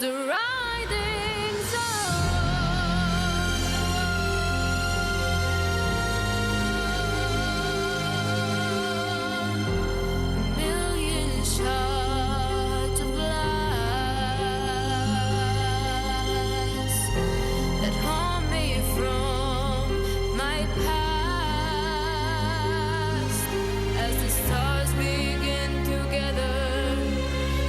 the riding zone. A million shots of glass that haunt me from my past as the stars begin to gather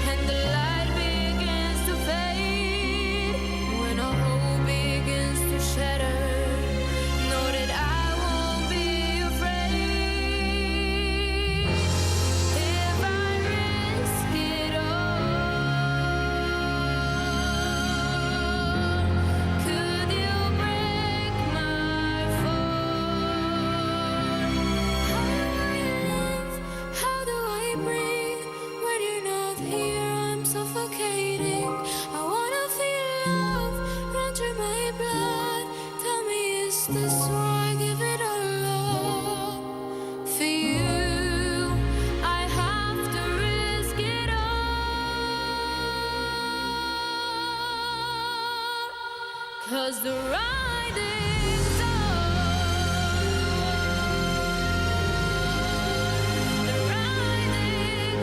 and the light begins to fade. When all hope begins to shatter, know that I won't be afraid. If I risk it all, could you break my fall? How do I breathe when you're not here? I'm suffocating. I wanna feel love run through my blood. Tell me, is this why I give it all up? For you, I have to risk it all. 'Cause the riding zone, the riding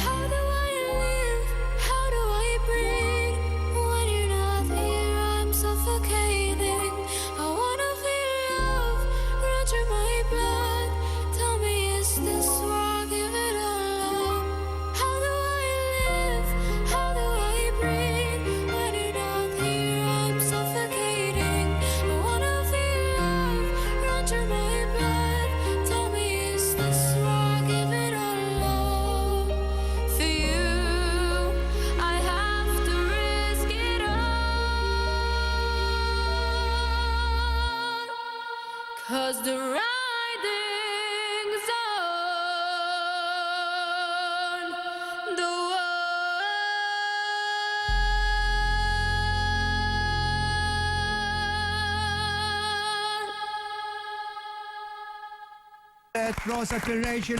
How do I live? How do I breathe when you're not here? I'm suffocating. I wanna feel love run through my blood. Tell me, is this why I give it all up? How do I live? How do I breathe when you're not here? I'm suffocating. I wanna feel love run through my blood. Tell me, is this why I give it all up? For you, I have to risk it all. 'Cause the riding zone, the Rosa Terracci